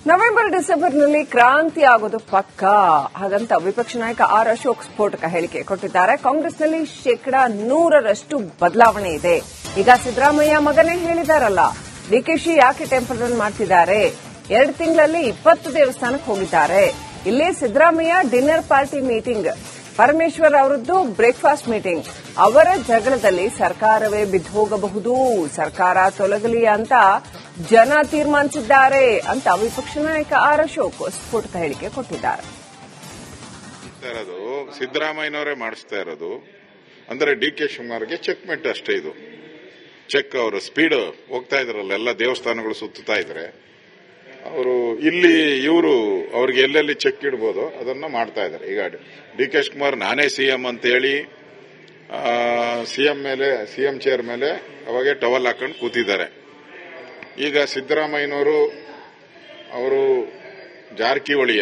November ಡಿಸೆಂಬರ್ನಲ್ಲಿ ಕ್ರಾಂತಿ ಆಗೋದು ಪಕ್ಕಾ ಹಾಗಂತ ವಿಪಕ್ಷ ನಾಯಕ ಆರ್ ಅಶೋಕ್ ಸ್ಫೋಟಕ ಹೇಳಿಕೆ ಕೊಟ್ಟಿದ್ದಾರೆ. ಕಾಂಗ್ರೆಸ್ನಲ್ಲಿ 100% ಬದಲಾವಣೆ ಇದೆ. ಈಗ ಸಿದ್ದರಾಮಯ್ಯ ಮಗನೇ ಹೇಳಿದಾರಲ್ಲ, ಡಿಕೆಶಿ ಯಾಕೆ ಟೆಂಪಲ್ ರನ್ ಮಾಡ್ತಿದ್ದಾರೆ? 2 ತಿಂಗಳಲ್ಲಿ 20 ದೇವಸ್ಥಾನಕ್ಕೆ ಹೋಗಿದ್ದಾರೆ. ಇಲ್ಲಿ Siddaramaiah dinner party meeting, Parameshwar ಅವರದ್ದು ಬ್ರೇಕ್ಫಾಸ್ಟ್ ಮೀಟಿಂಗ್. ಅವರ ಜಗಳದಲ್ಲಿ ಸರ್ಕಾರವೇ ಬಿದ್ದು ಹೋಗಬಹುದು, ಸರ್ಕಾರ ತೊಲಗಲಿ ಅಂತ ಜನ ತೀರ್ಮಾನಿಸಿದ್ದಾರೆ ಅಂತ ವಿಪಕ್ಷ ನಾಯಕ ಆರ್ ಅಶೋಕ್ ಸ್ಫೋಟಕ ಹೇಳಿಕೆ ಕೊಟ್ಟಿದ್ದಾರೆ. ಸಿದ್ದರಾಮಯ್ಯನವರೇ ಮಾಡಿಸ್ತಾ ಇರೋದು ಅಂದ್ರೆ ಡಿಕೆ ಶಿವಕುಮಾರ್ಗೆ ಚೆಕ್ಮೆಂಟ್ ಅಷ್ಟೇ. ಇದು ಚೆಕ್ ಅವರು ಸ್ಪೀಡ್ ಹೋಗ್ತಾ ಇದ್ರಲ್ಲ, ಎಲ್ಲ ದೇವಸ್ಥಾನಗಳು ಸುತ್ತಾ ಇದ್ರೆ ಅವರು ಇಲ್ಲಿ ಇವರು ಅವ್ರಿಗೆ ಎಲ್ಲೆಲ್ಲಿ ಚೆಕ್ ಇಡ್ಬೋದು ಅದನ್ನ ಮಾಡ್ತಾ ಇದ್ದಾರೆ. ಈಗ ಡಿಕೆ ಶಿವಕುಮಾರ್ ನಾನೇ ಸಿಎಂ ಅಂತ ಹೇಳಿ ಸಿಎಂ ಚೇರ್ ಮೇಲೆ ಅವಾಗೆ ಟವಲ್ ಹಾಕೊಂಡು ಕೂತಿದ್ದಾರೆ. ಈಗ ಸಿದ್ದರಾಮಯ್ಯನವರು ಅವರು ಜಾರಕಿಹೊಳಿ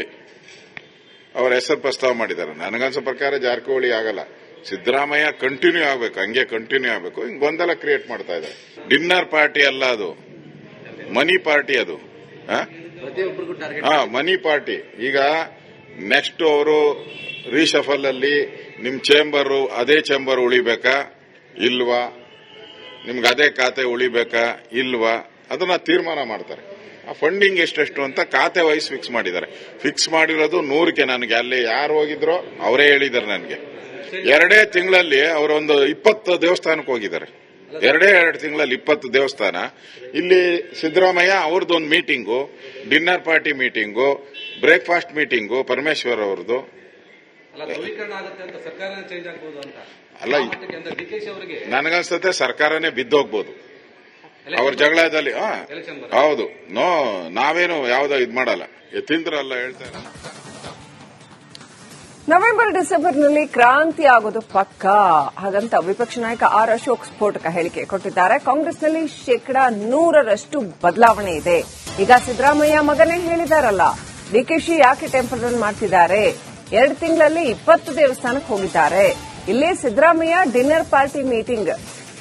ಅವರ ಹೆಸರು ಪ್ರಸ್ತಾವ ಮಾಡಿದ್ದಾರೆ. ನನಗನ್ಸೋ ಪ್ರಕಾರ ಜಾರಕಿಹೊಳಿ ಆಗಲ್ಲ, ಸಿದ್ದರಾಮಯ್ಯ ಕಂಟಿನ್ಯೂ ಆಗಬೇಕು, ಹಂಗೆ ಕಂಟಿನ್ಯೂ ಆಗಬೇಕು. ಹಿಂಗ್ ಗೊಂದಲ ಕ್ರಿಯೇಟ್ ಮಾಡ್ತಾ ಇದ್ದಾರೆ. ಡಿನ್ನರ್ ಪಾರ್ಟಿ ಅಲ್ಲ, ಅದು ಮನಿ ಪಾರ್ಟಿ. ಅದು ಮನಿ ಪಾರ್ಟಿ. ಈಗ ನೆಕ್ಸ್ಟ್ ಅವರು ರೀಶಫಲ್ ಅಲ್ಲಿ ನಿಮ್ ಚೇಂಬರ್ ಅದೇ ಚೇಂಬರ್ ಉಳಿಬೇಕಾ ಇಲ್ವಾ, ನಿಮ್ಗೆ ಅದೇ ಖಾತೆ ಉಳಿಬೇಕಾ ಇಲ್ವಾ, ಅದನ್ನ ತೀರ್ಮಾನ ಮಾಡ್ತಾರೆ. ಆ ಫಂಡಿಂಗ್ ಎಷ್ಟೆಷ್ಟು ಅಂತ ಖಾತೆ ವೈಸ್ ಫಿಕ್ಸ್ ಮಾಡಿದ್ದಾರೆ. ಫಿಕ್ಸ್ ಮಾಡಿರೋದು 100ಕ್ಕೆ. ನನಗೆ ಅಲ್ಲಿ ಯಾರು ಹೋಗಿದ್ರೋ ಅವರೇ ಹೇಳಿದ್ದಾರೆ. ನನಗೆ 2 ತಿಂಗಳಲ್ಲಿ ಅವರೊಂದು 20 ದೇವಸ್ಥಾನಕ್ಕೆ ಹೋಗಿದ್ದಾರೆ. 2 ತಿಂಗಳಲ್ಲಿ 20 ದೇವಸ್ಥಾನ. ಇಲ್ಲಿ ಸಿದ್ದರಾಮಯ್ಯ ಅವ್ರದ್ದೊಂದು meeting, dinner party meeting, breakfast meeting Parameshwar ಅವ್ರದ್ದು. ಅಲ್ಲ, ನನಗನ್ಸುತ್ತೆ ಸರ್ಕಾರನೇ ಬಿದ್ದೋಗ್ಬೋದು ಅವ್ರ ಜಗಳದಲ್ಲಿ. ಹೌದು, ನಾವೇನು ಯಾವ್ದೋ ಇದ್ ಮಾಡಲ್ಲ, ತಿಂದ್ರಲ್ಲ ಹೇಳ್ತಾರೆ. ನವೆಂಬರ್ ಡಿಸೆಂಬರ್ನಲ್ಲಿ ಕ್ರಾಂತಿ ಆಗೋದು ಪಕ್ಕಾ ಹಾಗಂತ ವಿಪಕ್ಷ ನಾಯಕ ಆರ್ ಅಶೋಕ್ ಸ್ಫೋಟಕ ಹೇಳಿಕೆ ಕೊಟ್ಟಿದ್ದಾರೆ. ಕಾಂಗ್ರೆಸ್ನಲ್ಲಿ 100% ಬದಲಾವಣೆ ಇದೆ. ಈಗ ಸಿದ್ದರಾಮಯ್ಯ ಮಗನೇ ಹೇಳಿದಾರಲ್ಲ, ಡಿಕೆಶಿ ಯಾಕೆ ಟೆಂಪಲ್ ರನ್ ಮಾಡ್ತಿದ್ದಾರೆ? 2 ತಿಂಗಳಲ್ಲಿ 20 ದೇವಸ್ಥಾನಕ್ಕೆ ಹೋಗಿದ್ದಾರೆ. ಇಲ್ಲಿ Siddaramaiah dinner party meeting,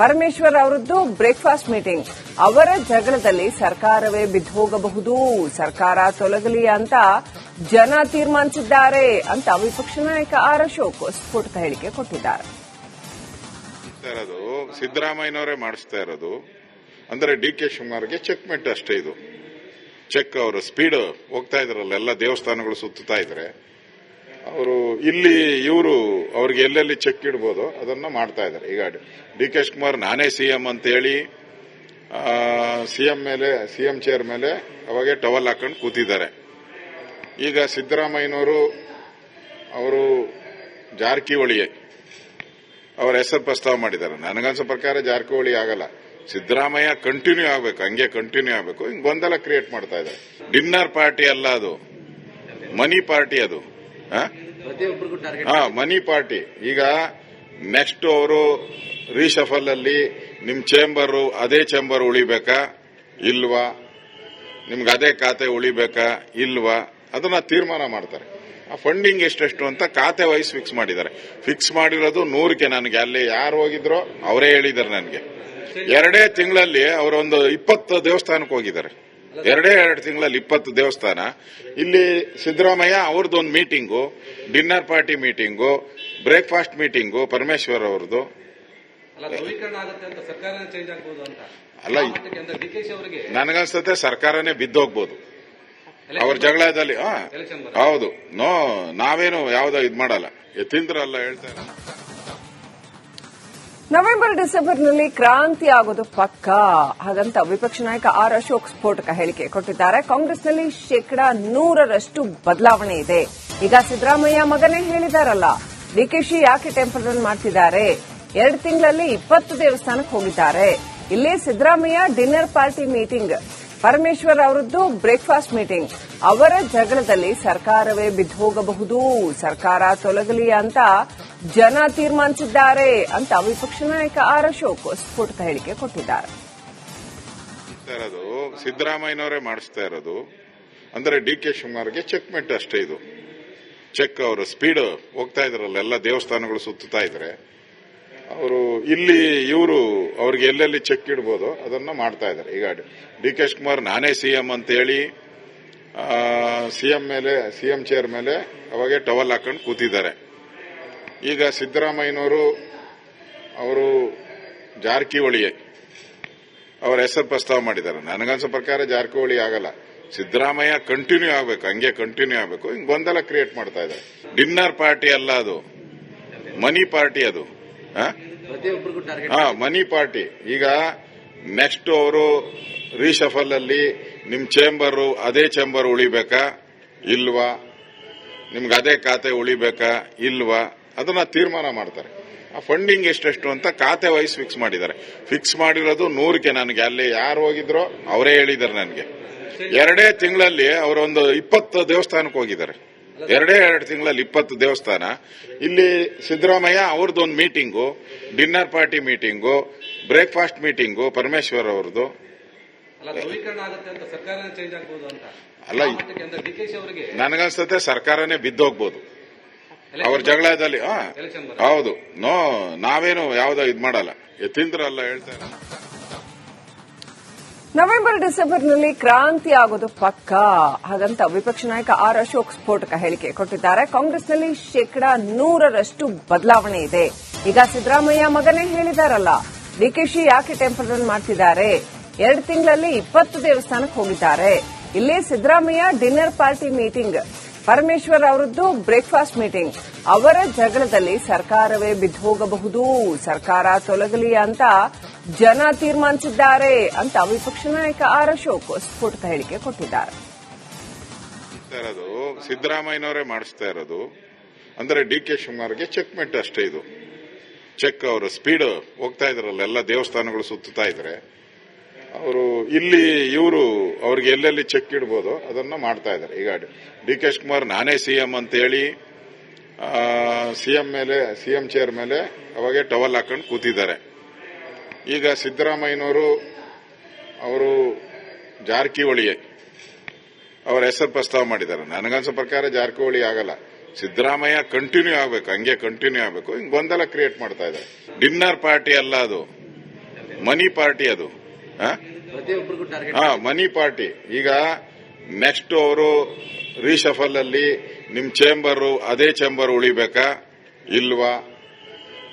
Parameshwar ಅವರದ್ದು ಬ್ರೇಕ್ಫಾಸ್ಟ್ ಮೀಟಿಂಗ್. ಅವರ ಜಗಳದಲ್ಲಿ ಸರ್ಕಾರವೇ ಬಿದ್ದು ಹೋಗಬಹುದು, ಸರ್ಕಾರ ತೊಲಗಲಿ ಅಂತ ಜನ ತೀರ್ಮಾನಿಸಿದ್ದಾರೆ ಅಂತ ವಿಪಕ್ಷ ನಾಯಕ ಆರ್ ಅಶೋಕ್ ಸ್ಫೋಟಕ ಹೇಳಿಕೆ ಕೊಟ್ಟಿದ್ದಾರೆ. ಸಿದ್ದರಾಮಯ್ಯನವರೇ ಮಾಡಿಸ್ತಾ ಇರೋದು ಅಂದ್ರೆ ಡಿಕೆ ಶಿವಕುಮಾರ್ಗೆ ಚೆಕ್ಮೆಂಟ್ ಅಷ್ಟೇ. ಇದು ಚೆಕ್ ಅವರು ಸ್ಪೀಡ್ ಹೋಗ್ತಾ ಇದ್ರಲ್ಲ, ಎಲ್ಲ ದೇವಸ್ಥಾನಗಳು ಸುತ್ತಾ ಇದ್ರೆ ಅವರು ಇಲ್ಲಿ ಇವರು ಅವ್ರಿಗೆ ಎಲ್ಲೆಲ್ಲಿ ಚೆಕ್ ಇಡ್ಬೋದು ಅದನ್ನ ಮಾಡ್ತಾ ಇದ್ದಾರೆ. ಈಗ ಡಿಕೆ ಶಿವಕುಮಾರ್ ನಾನೇ ಸಿಎಂ ಅಂತ ಹೇಳಿ ಸಿಎಂ ಚೇರ್ ಮೇಲೆ ಅವಾಗೆ ಟವಲ್ ಹಾಕೊಂಡು ಕೂತಿದ್ದಾರೆ. ಈಗ ಸಿದ್ದರಾಮಯ್ಯನವರು ಅವರು ಜಾರಕಿಹೊಳಿ ಅವರ ಹೆಸರು ಪ್ರಸ್ತಾವ ಮಾಡಿದ್ದಾರೆ. ನನಗನ್ಸೋ ಪ್ರಕಾರ ಜಾರಕಿಹೊಳಿ ಆಗಲ್ಲ, ಸಿದ್ದರಾಮಯ್ಯ ಕಂಟಿನ್ಯೂ ಆಗಬೇಕು, ಹಂಗೆ ಕಂಟಿನ್ಯೂ ಆಗಬೇಕು. ಹಿಂಗ್ ಗೊಂದಲ ಕ್ರಿಯೇಟ್ ಮಾಡ್ತಾ ಇದ್ದಾರೆ. ಡಿನ್ನರ್ ಪಾರ್ಟಿ ಅಲ್ಲ, ಅದು ಮನಿ ಪಾರ್ಟಿ. ಅದು ಮನಿ ಪಾರ್ಟಿ. ಈಗ ನೆಕ್ಸ್ಟ್ ಅವರು ರೀಶಫಲ್ ಅಲ್ಲಿ ನಿಮ್ ಚೇಂಬರ್ ಅದೇ ಚೇಂಬರ್ ಉಳಿಬೇಕಾ ಇಲ್ವಾ, ನಿಮ್ಗೆ ಅದೇ ಖಾತೆ ಉಳಿಬೇಕಾ ಇಲ್ವಾ, ಅದನ್ನ ತೀರ್ಮಾನ ಮಾಡ್ತಾರೆ. ಆ ಫಂಡಿಂಗ್ ಎಷ್ಟೆಷ್ಟು ಅಂತ ಖಾತೆ ವೈಸ್ ಫಿಕ್ಸ್ ಮಾಡಿದ್ದಾರೆ. ಫಿಕ್ಸ್ ಮಾಡಿರೋದು 100ಕ್ಕೆ. ನನಗೆ ಅಲ್ಲಿ ಯಾರು ಹೋಗಿದ್ರೋ ಅವರೇ ಹೇಳಿದ್ದಾರೆ. ನನಗೆ 2 ತಿಂಗಳಲ್ಲಿ ಅವರೊಂದು 20 ದೇವಸ್ಥಾನಕ್ಕೆ ಹೋಗಿದ್ದಾರೆ. 2 ತಿಂಗಳಲ್ಲಿ 20 ದೇವಸ್ಥಾನ. ಇಲ್ಲಿ ಸಿದ್ದರಾಮಯ್ಯ ಅವ್ರದ್ದೊಂದು meeting, dinner party meeting, breakfast meeting Parameshwar ಅವ್ರದ್ದು. ಅಲ್ಲ, ನನಗನ್ಸುತ್ತೆ ಸರ್ಕಾರನೇ ಬಿದ್ದೋಗ್ಬೋದು ಅವ್ರ ಜಗಳದಲ್ಲಿ. ಹೌದು, ನಾವೇನು ಯಾವ್ದೋ ಇದ್ ಮಾಡಲ್ಲ, ತಿಂದ್ರಲ್ಲ ಹೇಳ್ತಾರೆ. ನವೆಂಬರ್ ಡಿಸೆಂಬರ್ನಲ್ಲಿ ಕ್ರಾಂತಿ ಆಗೋದು ಪಕ್ಕಾ ಹಾಗಂತ ವಿಪಕ್ಷ ನಾಯಕ ಆರ್ ಅಶೋಕ್ ಸ್ಫೋಟಕ ಹೇಳಿಕೆ ಕೊಟ್ಟಿದ್ದಾರೆ. ಕಾಂಗ್ರೆಸ್ನಲ್ಲಿ 100% ಬದಲಾವಣೆ ಇದೆ. ಈಗ ಸಿದ್ದರಾಮಯ್ಯ ಮಗನೇ ಹೇಳಿದಾರಲ್ಲ, ಡಿಕೆಶಿ ಯಾಕೆ ಟೆಂಪಲ್ ರನ್ ಮಾಡ್ತಿದ್ದಾರೆ? 2 ತಿಂಗಳಲ್ಲಿ 20 ದೇವಸ್ಥಾನಕ್ಕೆ ಹೋಗಿದ್ದಾರೆ. ಇಲ್ಲಿ Siddaramaiah dinner party meeting, Parameshwar ಅವರದ್ದು ಬ್ರೇಕ್ಫಾಸ್ಟ್ ಮೀಟಿಂಗ್. ಅವರ ಜಗಳದಲ್ಲಿ ಸರ್ಕಾರವೇ ಬಿದ್ದು ಹೋಗಬಹುದು, ಸರ್ಕಾರ ತೊಲಗಲಿ ಅಂತ ಜನ ತೀರ್ಮಾನಿಸಿದ್ದಾರೆ ಅಂತ ವಿಪಕ್ಷ ನಾಯಕ ಆರ್ ಅಶೋಕ್ ಸ್ಫೋಟಕ ಹೇಳಿಕೆ ಕೊಟ್ಟಿದ್ದಾರೆ. ಸಿದ್ದರಾಮಯ್ಯನವರೇ ಮಾಡಿಸ್ತಾ ಇರೋದು ಅಂದ್ರೆ ಡಿಕೆ ಶಿವಕುಮಾರ್ಗೆ ಚೆಕ್ಮೆಂಟ್ ಅಷ್ಟೇ. ಇದು ಚೆಕ್ ಅವರು ಸ್ಪೀಡ್ ಹೋಗ್ತಾ ಇದ್ರಲ್ಲ, ಎಲ್ಲ ದೇವಸ್ಥಾನಗಳು ಸುತ್ತಾ ಇದ್ರೆ ಅವರು ಇಲ್ಲಿ ಇವರು ಅವ್ರಿಗೆ ಎಲ್ಲೆಲ್ಲಿ ಚೆಕ್ ಇಡ್ಬೋದು ಅದನ್ನ ಮಾಡ್ತಾ ಇದ್ದಾರೆ. ಈಗ ಡಿಕೆ ಶಿವಕುಮಾರ್ ನಾನೇ ಸಿಎಂ ಅಂತ ಹೇಳಿ ಸಿಎಂ ಚೇರ್ ಮೇಲೆ ಅವಾಗೆ ಟವಲ್ ಹಾಕೊಂಡು ಕೂತಿದ್ದಾರೆ. ಈಗ ಸಿದ್ದರಾಮಯ್ಯನವರು ಅವರು ಜಾರಕಿಹೊಳಿ ಅವರ ಹೆಸರು ಪ್ರಸ್ತಾವ ಮಾಡಿದ್ದಾರೆ. ನನಗನ್ಸೋ ಪ್ರಕಾರ ಜಾರಕಿಹೊಳಿ ಆಗಲ್ಲ, ಸಿದ್ದರಾಮಯ್ಯ ಕಂಟಿನ್ಯೂ ಆಗಬೇಕು, ಹಂಗೆ ಕಂಟಿನ್ಯೂ ಆಗಬೇಕು. ಹಿಂಗ್ ಗೊಂದಲ ಕ್ರಿಯೇಟ್ ಮಾಡ್ತಾ ಇದ್ದಾರೆ. ಡಿನ್ನರ್ ಪಾರ್ಟಿ ಅಲ್ಲ, ಅದು ಮನಿ ಪಾರ್ಟಿ. ಅದು ಮನಿ ಪಾರ್ಟಿ. ಈಗ ನೆಕ್ಸ್ಟ್ ಅವರು ರೀಶಫಲ್ ಅಲ್ಲಿ ನಿಮ್ ಚೇಂಬರ್ ಅದೇ ಚೇಂಬರ್ ಉಳಿಬೇಕಾ ಇಲ್ವಾ, ನಿಮ್ಗೆ ಅದೇ ಖಾತೆ ಉಳಿಬೇಕಾ ಇಲ್ವಾ, ಅದನ್ನ ತೀರ್ಮಾನ ಮಾಡ್ತಾರೆ. ಆ ಫಂಡಿಂಗ್ ಎಷ್ಟೆಷ್ಟು ಅಂತ ಖಾತೆ ವೈಸ್ ಫಿಕ್ಸ್ ಮಾಡಿದ್ದಾರೆ. ಫಿಕ್ಸ್ ಮಾಡಿರೋದು 100ಕ್ಕೆ. ನನಗೆ ಅಲ್ಲಿ ಯಾರು ಹೋಗಿದ್ರೋ ಅವರೇ ಹೇಳಿದ್ದಾರೆ. ನನಗೆ 2 ತಿಂಗಳಲ್ಲಿ ಅವರೊಂದು 20 ದೇವಸ್ಥಾನಕ್ಕೆ ಹೋಗಿದ್ದಾರೆ. 2 ತಿಂಗಳಲ್ಲಿ 20 ದೇವಸ್ಥಾನ. ಇಲ್ಲಿ ಸಿದ್ದರಾಮಯ್ಯ ಅವ್ರದ್ದೊಂದು meeting, dinner party meeting, breakfast meeting Parameshwar ಅವ್ರದ್ದು. ಅಲ್ಲ, ನನಗನ್ಸುತ್ತೆ ಸರ್ಕಾರನೇ ಬಿದ್ದೋಗ್ಬೋದು ಅವ್ರ ಜಗಳದಲ್ಲಿ. ಹೌದು, ನಾವೇನು ಯಾವ್ದೋ ಇದ್ ಮಾಡಲ್ಲ, ಎತ್ತಿಂದ್ರಲ್ಲ ಹೇಳ್ತಾರೆ. ನವೆಂಬರ್ ಡಿಸೆಂಬರ್ನಲ್ಲಿ ಕ್ರಾಂತಿ ಆಗೋದು ಪಕ್ಕಾ, ಹಾಗಂತ ವಿಪಕ್ಷ ನಾಯಕ ಆರ್ ಅಶೋಕ್ ಸ್ಫೋಟಕ ಹೇಳಿಕೆ ಕೊಟ್ಟಿದ್ದಾರೆ. ಕಾಂಗ್ರೆಸ್ನಲ್ಲಿ 100% ಬದಲಾವಣೆ ಇದೆ. ಈಗ ಸಿದ್ದರಾಮಯ್ಯ ಮಗನೇ ಹೇಳಿದಾರಲ್ಲ, ಡಿಕೆಶಿ ಯಾಕೆ ಟೆಂಪರಲ್ ಮಾಡ್ತಿದ್ದಾರೆ, 2 ತಿಂಗಳಲ್ಲಿ 20 ದೇವಸ್ಥಾನಕ್ಕೆ ಹೋಗಿದ್ದಾರೆ. ಇಲ್ಲಿ Siddaramaiah dinner party meeting, Parameshwar ಅವರದ್ದು ಬ್ರೇಕ್ಫಾಸ್ಟ್ ಮೀಟಿಂಗ್. ಅವರ ಜಗಳದಲ್ಲಿ ಸರ್ಕಾರವೇ ಬಿದ್ದು ಹೋಗಬಹುದು, ಸರ್ಕಾರ ತೊಲಗಲಿ ಅಂತ ಜನ ತೀರ್ಮಾನಿಸಿದ್ದಾರೆ ಅಂತ ವಿಪಕ್ಷ ನಾಯಕ ಆರ್ ಅಶೋಕ್ ಸ್ಫೋಟಕ ಹೇಳಿಕೆ ಕೊಟ್ಟಿದ್ದಾರೆ. ಸಿದ್ದರಾಮಯ್ಯನವರೇ ಮಾಡಿಸ್ತಾ ಇರೋದು ಅಂದ್ರೆ ಡಿಕೆ ಶಿವಕುಮಾರ್ಗೆ ಚೆಕ್ ಮೆಟ್ ಅಷ್ಟೇ. ಇದು ಚೆಕ್. ಅವರು ಸ್ಪೀಡ್ ಹೋಗ್ತಾ ಇದ್ರಲ್ಲ, ಎಲ್ಲ ದೇವಸ್ಥಾನಗಳು ಸುತ್ತಾ ಇದ್ರೆ ಅವರು ಇಲ್ಲಿ ಅವ್ರಿಗೆ ಎಲ್ಲೆಲ್ಲಿ ಚೆಕ್ ಇಡ್ಬೋದು ಅದನ್ನ ಮಾಡ್ತಾ ಇದ್ದಾರೆ. ಈಗ ಡಿಕೆ ಶಿವಕುಮಾರ್ ನಾನೇ ಸಿಎಂ ಅಂತ ಹೇಳಿ ಸಿಎಂ ಚೇರ್ ಮೇಲೆ ಅವಾಗೆ ಟವಲ್ ಹಾಕೊಂಡು ಕೂತಿದ್ದಾರೆ. ಈಗ ಸಿದ್ದರಾಮಯ್ಯನವರು ಅವರು ಜಾರಕಿಹೊಳಿ ಅವರ ಹೆಸರು ಪ್ರಸ್ತಾವ ಮಾಡಿದ್ದಾರೆ. ನನಗನ್ಸೋ ಪ್ರಕಾರ ಜಾರಕಿಹೊಳಿ ಆಗಲ್ಲ, ಸಿದ್ದರಾಮಯ್ಯ ಕಂಟಿನ್ಯೂ ಆಗಬೇಕು, ಹಂಗೆ ಕಂಟಿನ್ಯೂ ಆಗಬೇಕು. ಹಿಂಗ್ ಗೊಂದಲ ಕ್ರಿಯೇಟ್ ಮಾಡ್ತಾ ಇದ್ದಾರೆ. ಡಿನ್ನರ್ ಪಾರ್ಟಿ ಅಲ್ಲ, ಅದು ಮನಿ ಪಾರ್ಟಿ. ಅದು ಮನಿ ಪಾರ್ಟಿ. ಈಗ ನೆಕ್ಸ್ಟ್ ಅವರು ರೀಶಫಲ್ ಅಲ್ಲಿ ನಿಮ್ ಚೇಂಬರ್ ಅದೇ ಚೇಂಬರ್ ಉಳಿಬೇಕಾ ಇಲ್ವಾ,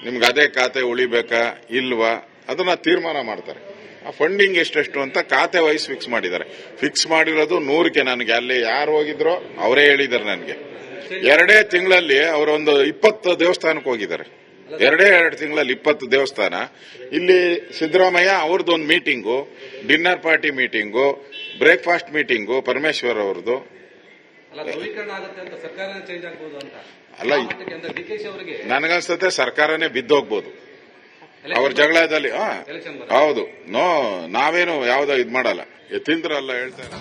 ನಿಮ್ಗೆ ಅದೇ ಖಾತೆ ಉಳಿಬೇಕಾ ಇಲ್ವಾ, ಅದನ್ನ ತೀರ್ಮಾನ ಮಾಡ್ತಾರೆ. ಆ ಫಂಡಿಂಗ್ ಎಷ್ಟೆಷ್ಟು ಅಂತ ಖಾತೆ ವೈಸ್ ಫಿಕ್ಸ್ ಮಾಡಿದ್ದಾರೆ. ಫಿಕ್ಸ್ ಮಾಡಿರೋದು 100ಕ್ಕೆ. ನನಗೆ ಅಲ್ಲಿ ಯಾರು ಹೋಗಿದ್ರೋ ಅವರೇ ಹೇಳಿದ್ದಾರೆ. ನನಗೆ 2 ತಿಂಗಳಲ್ಲಿ ಅವರೊಂದು 20 ದೇವಸ್ಥಾನಕ್ಕೆ ಹೋಗಿದ್ದಾರೆ. 2 ತಿಂಗಳಲ್ಲಿ 20 ದೇವಸ್ಥಾನ. ಇಲ್ಲಿ ಸಿದ್ದರಾಮಯ್ಯ ಅವ್ರದ್ದೊಂದು meeting, dinner party meeting, breakfast meeting Parameshwar ಅವ್ರದ್ದು. ಅಲ್ಲ, ನನಗನ್ಸುತ್ತೆ ಸರ್ಕಾರನೇ ಬಿದ್ದೋಗ್ಬೋದು ಅವ್ರ ಜಗಳದಲ್ಲಿ. ಹೌದು, ನಾವೇನು ಯಾವ್ದೋ ಇದ್ ಮಾಡಲ್ಲ, ಎತ್ತಿಂದ್ರಲ್ಲ ಹೇಳ್ತಾರೆ.